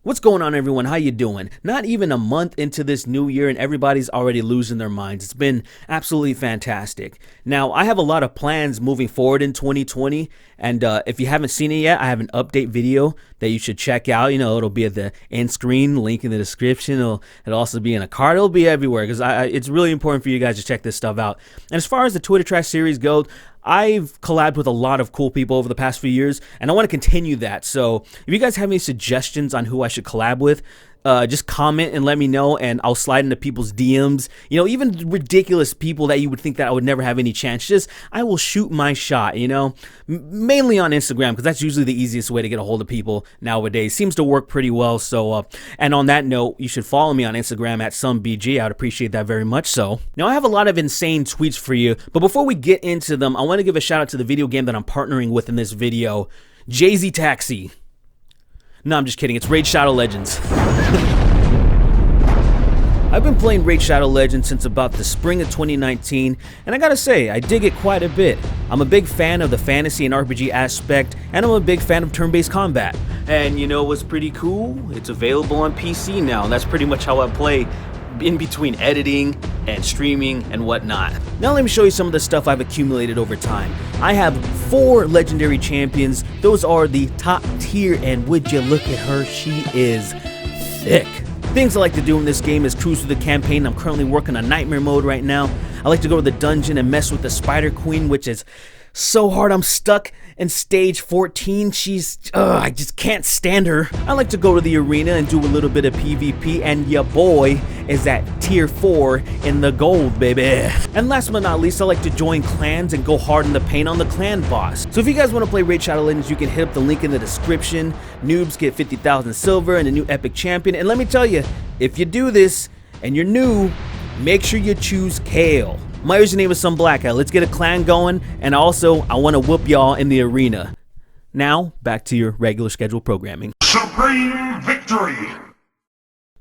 What's going on, everyone? How you doing? Not even a month into this new year and everybody's already losing their minds. It's been absolutely fantastic. Now, I have a lot of plans moving forward in 2020, and if you haven't seen it yet, I have an update video that you should check out. You know, it'll be at the end screen, link in the description. It'll also be in a card. It'll be everywhere because it's really important for you guys to check this stuff out. And as far as the Twitter Trash series goes, I've collabed with a lot of cool people over the past few years, and I want to continue that. So if you guys have any suggestions on who I should collab with, just comment and let me know, and I'll slide into people's DMs. You know, even ridiculous people that you would think that I would never have any chance. Just, I will shoot my shot, you know, mainly on Instagram, because that's usually the easiest way to get a hold of people nowadays. Seems to work pretty well. So, and on that note, you should follow me on Instagram at SomeBG. I would appreciate that very much. So, now I have a lot of insane tweets for you, but before we get into them, I want to give a shout out to the video game that I'm partnering with in this video, Jay-Z Taxi. No, I'm just kidding. It's Raid Shadow Legends. I've been playing Raid Shadow Legends since about the spring of 2019, and I gotta say, I dig it quite a bit. I'm a big fan of the fantasy and RPG aspect, and I'm a big fan of turn-based combat. And you know what's pretty cool? It's available on PC now, and that's pretty much how I play in between editing and streaming and whatnot. Now let me show you some of the stuff I've accumulated over time. I have 4 legendary champions. Those are the top tier, and would you look at her, she is thick. Things I like to do in this game is cruise through the campaign. I'm currently working on Nightmare mode right now. I like to go to the dungeon and mess with the Spider Queen, which is so hard. I'm stuck in stage 14. I just can't stand her. I like to go to the arena and do a little bit of PvP, and your boy is at tier 4 in the gold, baby. And last but not least, I like to join clans and go hard in the paint on the clan boss. So if you guys want to play Raid Shadow Legends, you can hit up the link in the description. Noobs get 50,000 silver and a new epic champion. And let me tell you, if you do this and you're new, make sure you choose Kale. My username is SomeBlackHat. Let's get a clan going, and also I want to whoop y'all in the arena. Now, back to your regular scheduled programming. Supreme victory!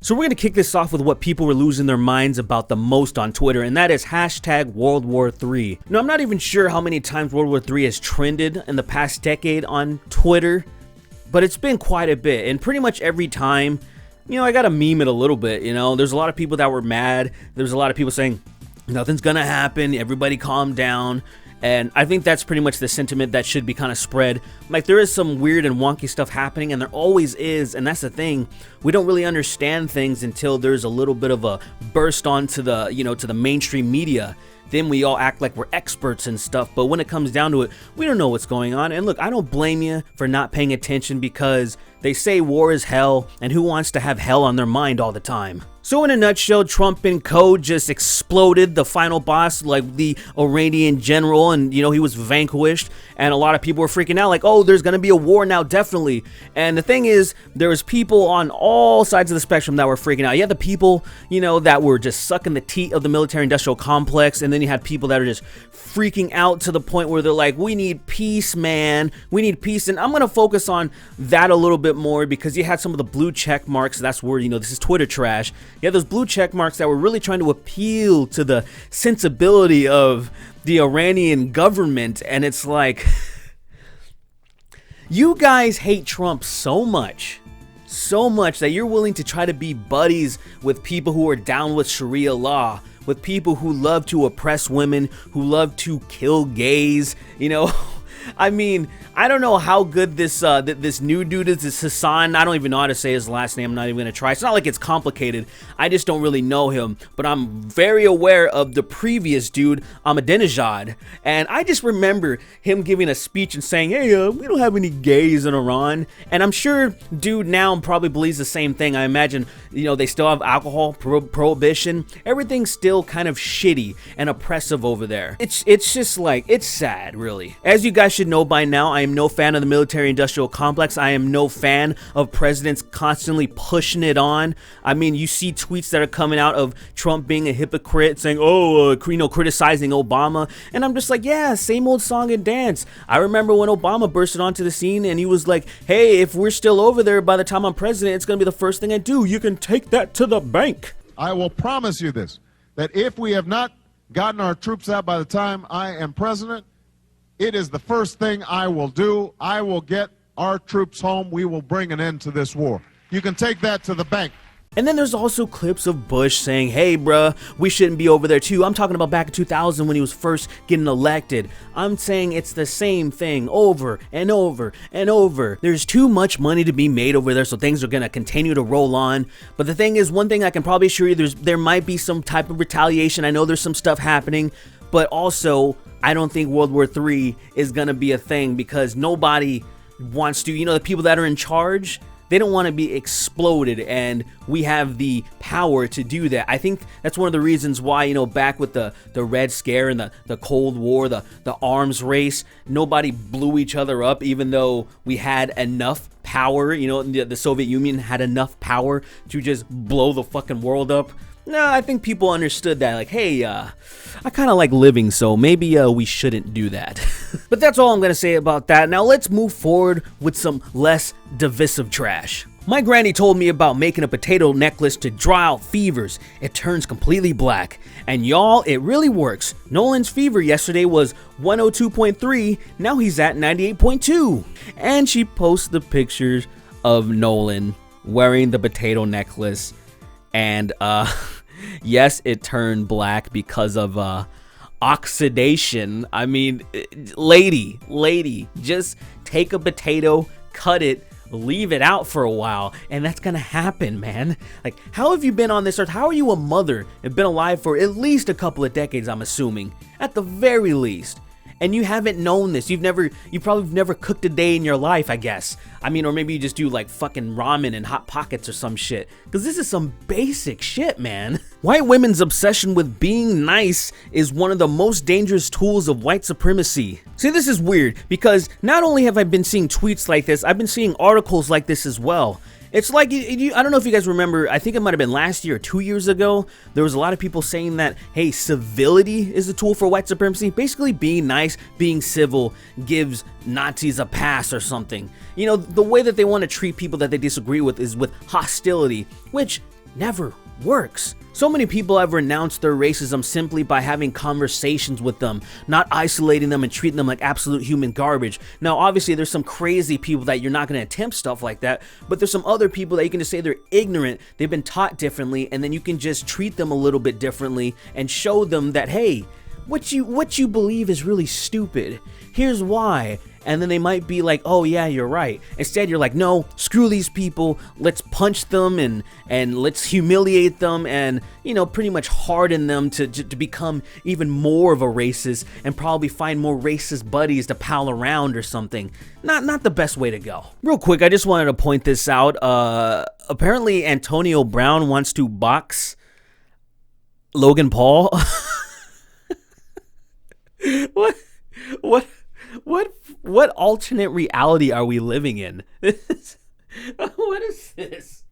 So we're going to kick this off with what people were losing their minds about the most on Twitter, and that is hashtag World War III. Now, I'm not even sure how many times World War III has trended in the past decade on Twitter, but it's been quite a bit, and pretty much every time, you know, I got to meme it a little bit, you know. There's a lot of people that were mad. There's a lot of people saying, nothing's gonna happen, everybody calm down. And I think that's pretty much the sentiment that should be kind of spread. Like, there is some weird and wonky stuff happening, and there always is, and that's the thing. We don't really understand things until there's a little bit of a burst onto the, you know, to the mainstream media. Then we all act like we're experts and stuff, but when it comes down to it, we don't know what's going on. And look, I don't blame you for not paying attention, because they say war is hell, and who wants to have hell on their mind all the time? So in a nutshell, Trump and co just exploded the final boss, like the Iranian general, and you know, he was vanquished, and a lot of people were freaking out like, oh, there's gonna be a war now, definitely. And the thing is, there was people on all sides of the spectrum that were freaking out. You had the people, you know, that were just sucking the teat of the military-industrial complex, and then you had people that are just freaking out to the point where they're like, we need peace, man, we need peace. And I'm gonna focus on that a little bit more, because you had some of the blue check marks. That's where, you know, this is Twitter trash. You had those blue check marks that were really trying to appeal to the sensibility of the Iranian government, and it's like, you guys hate Trump so much that you're willing to try to be buddies with people who are down with Sharia law, with people who love to oppress women, who love to kill gays, you know. I mean, I don't know how good this this new dude is, this Hassan. I don't even know how to say his last name. I'm not even going to try. It's not like it's complicated. I just don't really know him. But I'm very aware of the previous dude, Ahmadinejad. And I just remember him giving a speech and saying, hey, we don't have any gays in Iran. And I'm sure dude now probably believes the same thing. I imagine, you know, they still have alcohol prohibition. Everything's still kind of shitty and oppressive over there. It's just like, it's sad, really. As you guys should know by now, I am no fan of the military-industrial complex. I am no fan of presidents constantly pushing it on. I mean, you see tweets that are coming out of Trump being a hypocrite, saying, oh, you know, criticizing Obama. And I'm just like, yeah, same old song and dance. I remember when Obama bursted onto the scene and he was like, hey, if we're still over there by the time I'm president, it's going to be the first thing I do. You can take that to the bank. I will promise you this, that if we have not gotten our troops out by the time I am president, it is the first thing I will do. I will get our troops home. We will bring an end to this war. You can take that to the bank. And then there's also clips of Bush saying, hey bruh, we shouldn't be over there too. I'm talking about back in 2000 when he was first getting elected. I'm saying it's the same thing over and over and over. There's too much money to be made over there, so things are gonna continue to roll on. But the thing is, one thing I can probably assure you, there might be some type of retaliation. I know there's some stuff happening, but also I don't think World War III is gonna be a thing because nobody wants to, the people that are in charge, they don't want to be exploded, and we have the power to do that. I think that's one of the reasons why, back with the Red Scare and the Cold War, the arms race, nobody blew each other up, even though we had enough power, the Soviet Union had enough power to just blow the fucking world up. No, I think people understood that, like, hey, I kind of like living, so maybe we shouldn't do that. But that's all I'm going to say about that. Now let's move forward with some less divisive trash. My granny told me about making a potato necklace to draw out fevers. It turns completely black. And y'all, it really works. Nolan's fever yesterday was 102.3, now he's at 98.2. And she posts the pictures of Nolan wearing the potato necklace. And yes, it turned black because of oxidation. I mean, lady, just take a potato, cut it, leave it out for a while, and that's gonna happen, man. Like, how have you been on this earth? How are you a mother and been alive for at least a couple of decades, I'm assuming, at the very least? And you haven't known this. You probably never cooked a day in your life, I guess. I mean, or maybe you just do like fucking ramen and Hot Pockets or some shit. Because this is some basic shit, man. White women's obsession with being nice is one of the most dangerous tools of white supremacy. See, this is weird because not only have I been seeing tweets like this, I've been seeing articles like this as well. It's like, I don't know if you guys remember, I think it might have been last year or 2 years ago, there was a lot of people saying that, hey, civility is a tool for white supremacy. Basically, being nice, being civil gives Nazis a pass or something. The way that they want to treat people that they disagree with is with hostility, which never works. So many people have renounced their racism simply by having conversations with them, not isolating them and treating them like absolute human garbage. Now, obviously, there's some crazy people that you're not going to attempt stuff like that, but there's some other people that you can just say they're ignorant, they've been taught differently, and then you can just treat them a little bit differently and show them that, hey, what you believe is really stupid. Here's why. And then they might be like, oh yeah, you're right. Instead, you're like, no, screw these people. Let's punch them and let's humiliate them and, pretty much harden them to become even more of a racist and probably find more racist buddies to pal around or something. Not the best way to go. Real quick, I just wanted to point this out. Apparently, Antonio Brown wants to box Logan Paul. What alternate reality are we living in? What is this?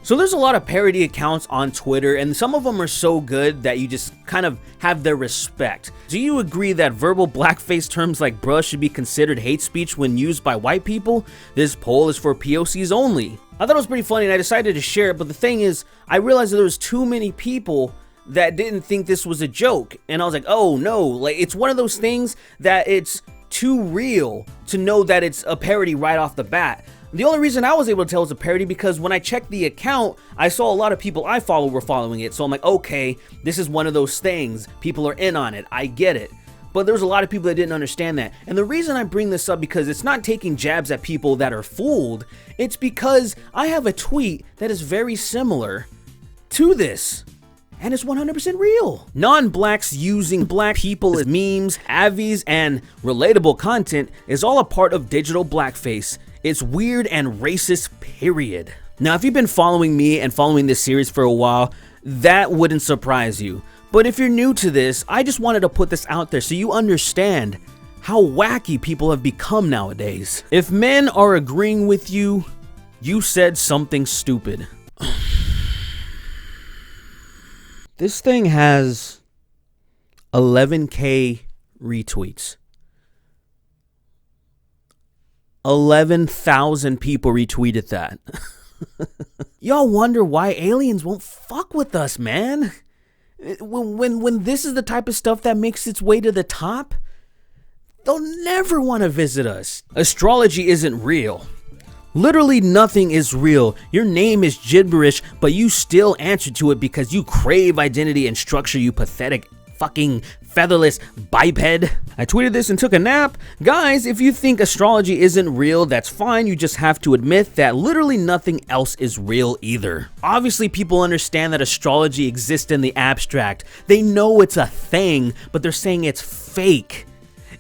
So there's a lot of parody accounts on Twitter, and some of them are so good that you just kind of have their respect. Do you agree that verbal blackface terms like bruh should be considered hate speech when used by white people? This poll is for POCs only. I thought it was pretty funny and I decided to share it, but the thing is, I realized that there was too many people that didn't think this was a joke, and I was like, oh no, like it's one of those things that it's too real to know that it's a parody right off the bat. The only reason I was able to tell it was a parody because when I checked the account, I saw a lot of people I follow were following it, so I'm like, okay, this is one of those things, people are in on it, I get it. But there's a lot of people that didn't understand that. And the reason I bring this up because it's not taking jabs at people that are fooled, it's because I have a tweet that is very similar to this. And it's 100% real. Non-blacks using black people as memes, avies, and relatable content is all a part of digital blackface. It's weird and racist, period. Now, if you've been following me and following this series for a while, that wouldn't surprise you. But if you're new to this, I just wanted to put this out there so you understand how wacky people have become nowadays. If men are agreeing with you, you said something stupid. This thing has 11K retweets. 11,000 people retweeted that. Y'all wonder why aliens won't fuck with us, man. When this is the type of stuff that makes its way to the top, they'll never want to visit us. Astrology isn't real. Literally nothing is real. Your name is gibberish, but you still answer to it because you crave identity and structure, you pathetic fucking featherless biped. I tweeted this and took a nap. Guys, if you think astrology isn't real, that's fine. You just have to admit that literally nothing else is real either. Obviously, people understand that astrology exists in the abstract. They know it's a thing, but they're saying it's fake.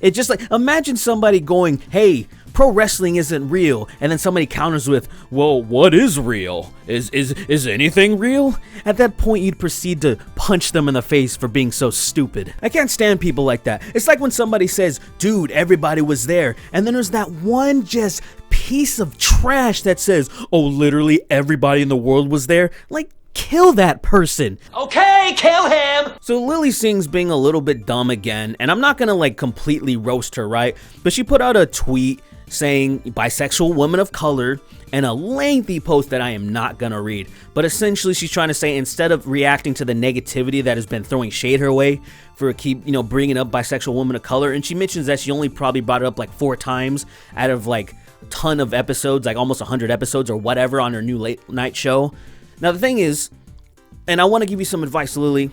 It's just like, imagine somebody going, hey, pro wrestling isn't real, and then somebody counters with, well, what is real? Is anything real? At that point, you'd proceed to punch them in the face for being so stupid. I can't stand people like that. It's like when somebody says, dude, everybody was there, and then there's that one just piece of trash that says, oh, literally everybody in the world was there. Like, kill that person. Okay, kill him. So Lily Singh's being a little bit dumb again, and I'm not gonna like completely roast her, right? But she put out a tweet saying bisexual woman of color and a lengthy post that I am not gonna read. But essentially she's trying to say, instead of reacting to the negativity that has been throwing shade her way for bringing up bisexual woman of color, and she mentions that she only probably brought it up like 4 times out of like a ton of episodes, like almost 100 episodes or whatever on her new late night show. Now the thing is, and I want to give you some advice, Lily,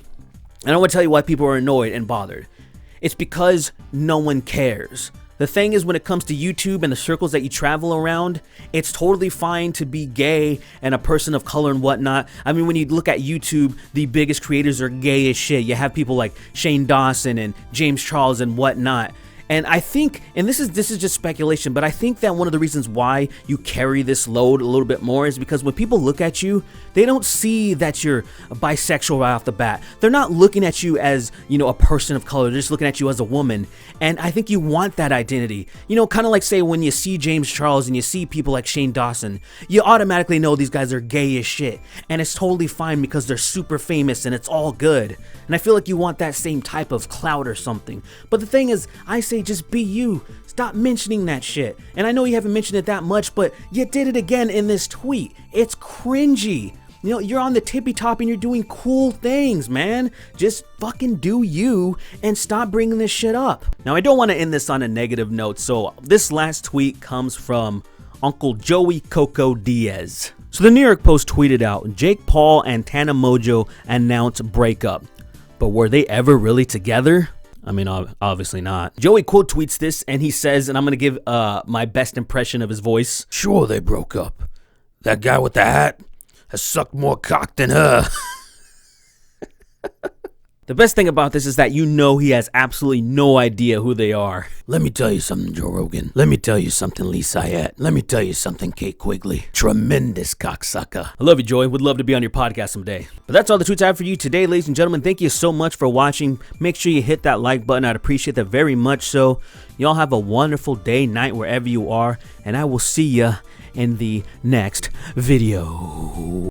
and I want to tell you why people are annoyed and bothered. It's because no one cares. The thing is, when it comes to YouTube and the circles that you travel around, it's totally fine to be gay and a person of color and whatnot. I mean, when you look at YouTube, the biggest creators are gay as shit. You have people like Shane Dawson and James Charles and whatnot. And I think, and this is just speculation, but I think that one of the reasons why you carry this load a little bit more is because when people look at you, they don't see that you're bisexual right off the bat. They're not looking at you as, a person of color. They're just looking at you as a woman. And I think you want that identity. Kind of like, say, when you see James Charles and you see people like Shane Dawson, you automatically know these guys are gay as shit. And it's totally fine because they're super famous and it's all good. And I feel like you want that same type of clout or something. But the thing is, I say just be you. Stop mentioning that shit. And I know you haven't mentioned it that much, but you did it again in this tweet. It's cringy. You're on the tippy top and you're doing cool things, man. Just fucking do you and stop bringing this shit up. Now, I don't want to end this on a negative note, so this last tweet comes from Uncle Joey Coco Diaz. So the New York Post tweeted out, Jake Paul and Tana Mongeau announced breakup. But were they ever really together? I mean, obviously not. Joey quote tweets this and he says, and I'm going to give my best impression of his voice. Sure, they broke up. That guy with the hat has sucked more cock than her. The best thing about this is that he has absolutely no idea who they are. Let me tell you something, Joe Rogan. Let me tell you something, Lee Syatt. Let me tell you something, Kate Quigley. Tremendous cocksucker. I love you, Joey. Would love to be on your podcast someday. But that's all the tweets I have for you today, ladies and gentlemen. Thank you so much for watching. Make sure you hit that like button. I'd appreciate that very much so. Y'all have a wonderful day, night, wherever you are. And I will see ya in the next video.